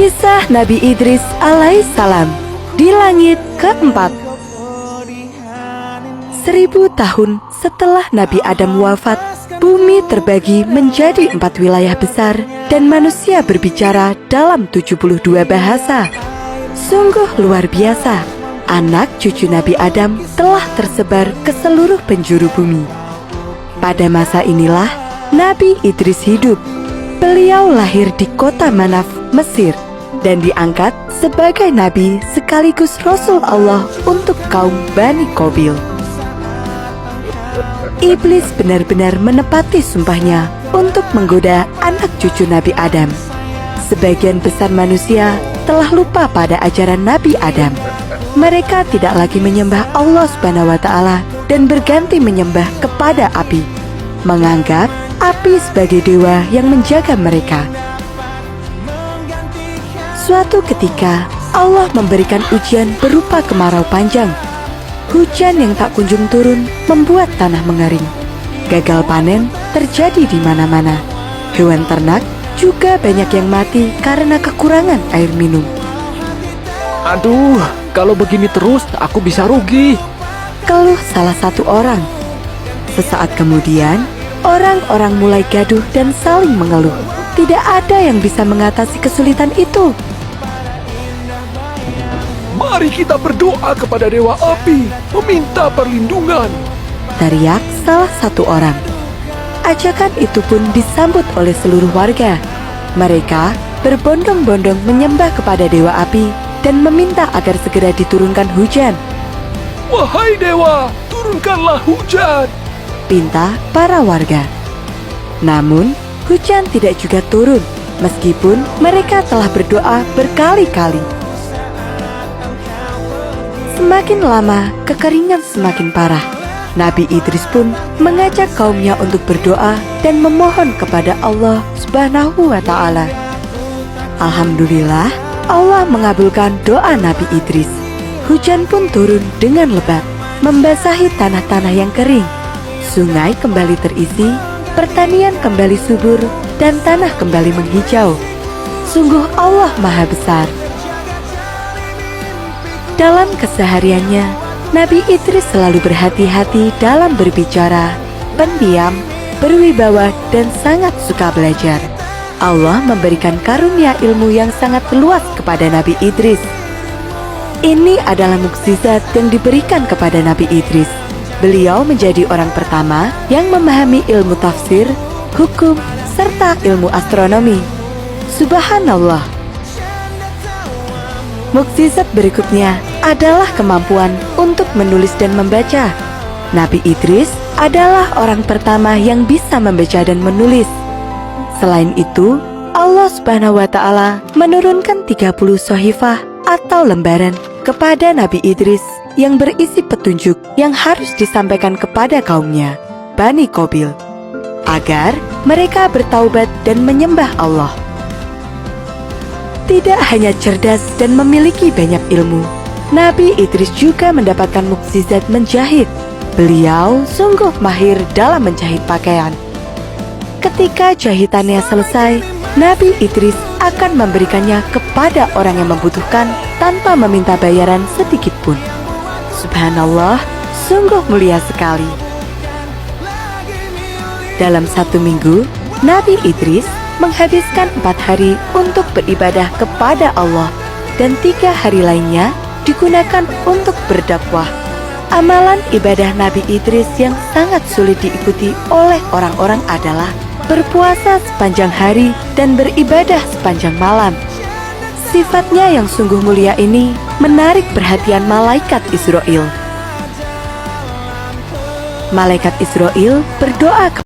Kisah Nabi Idris alaihissalam di langit keempat. 1000 tahun setelah Nabi Adam wafat, bumi terbagi menjadi 4 wilayah besar dan manusia berbicara dalam 72 bahasa. Sungguh luar biasa, anak cucu Nabi Adam telah tersebar ke seluruh penjuru bumi. Pada masa inilah Nabi Idris hidup. Beliau lahir di kota Manaf, Mesir, dan diangkat sebagai nabi sekaligus Rasul Allah untuk kaum Bani Qabil. Iblis benar-benar menepati sumpahnya untuk menggoda anak cucu Nabi Adam. Sebagian besar manusia telah lupa pada ajaran Nabi Adam. Mereka tidak lagi menyembah Allah SWT dan berganti menyembah kepada api, menganggap api sebagai dewa yang menjaga mereka. Suatu ketika, Allah memberikan ujian berupa kemarau panjang. Hujan yang tak kunjung turun membuat tanah mengering. Gagal panen terjadi di mana-mana. Hewan ternak juga banyak yang mati karena kekurangan air minum. Aduh, kalau begini terus aku bisa rugi. Keluh salah satu orang. Sesaat kemudian, orang-orang mulai gaduh dan saling mengeluh. Tidak ada yang bisa mengatasi kesulitan itu. Mari kita berdoa kepada Dewa Api, meminta perlindungan, teriak salah satu orang. Ajakan itu pun disambut oleh seluruh warga. Mereka berbondong-bondong menyembah kepada Dewa Api dan meminta agar segera diturunkan hujan. Wahai Dewa, turunkanlah hujan, pinta para warga. Namun, hujan tidak juga turun, meskipun mereka telah berdoa berkali-kali. Semakin lama, kekeringan semakin parah. Nabi Idris pun mengajak kaumnya untuk berdoa dan memohon kepada Allah Subhanahu wa Ta'ala. Alhamdulillah, Allah mengabulkan doa Nabi Idris. Hujan pun turun dengan lebat, membasahi tanah-tanah yang kering. Sungai kembali terisi, pertanian kembali subur, dan tanah kembali menghijau. Sungguh Allah Maha Besar. Dalam kesehariannya, Nabi Idris selalu berhati-hati dalam berbicara, pendiam, berwibawa, dan sangat suka belajar. Allah memberikan karunia ilmu yang sangat luas kepada Nabi Idris. Ini adalah mukjizat yang diberikan kepada Nabi Idris. Beliau menjadi orang pertama yang memahami ilmu tafsir, hukum, serta ilmu astronomi. Subhanallah. Mukjizat berikutnya adalah kemampuan untuk menulis dan membaca. Nabi Idris adalah orang pertama yang bisa membaca dan menulis. Selain itu, Allah Subhanahu wa Ta'ala menurunkan 30 sohifah atau lembaran kepada Nabi Idris yang berisi petunjuk yang harus disampaikan kepada kaumnya, Bani Qabil, agar mereka bertaubat dan menyembah Allah. Tidak hanya cerdas dan memiliki banyak ilmu, Nabi Idris juga mendapatkan mukjizat menjahit. Beliau sungguh mahir dalam menjahit pakaian. Ketika jahitannya selesai, Nabi Idris akan memberikannya kepada orang yang membutuhkan tanpa meminta bayaran sedikit pun. Subhanallah, sungguh mulia sekali. Dalam 1 minggu, Nabi Idris menghabiskan 4 hari untuk beribadah kepada Allah dan 3 hari lainnya digunakan untuk berdakwah. Amalan ibadah Nabi Idris yang sangat sulit diikuti oleh orang-orang adalah berpuasa sepanjang hari dan beribadah sepanjang malam. Sifatnya yang sungguh mulia ini menarik perhatian malaikat Israel. Malaikat Israel berdoa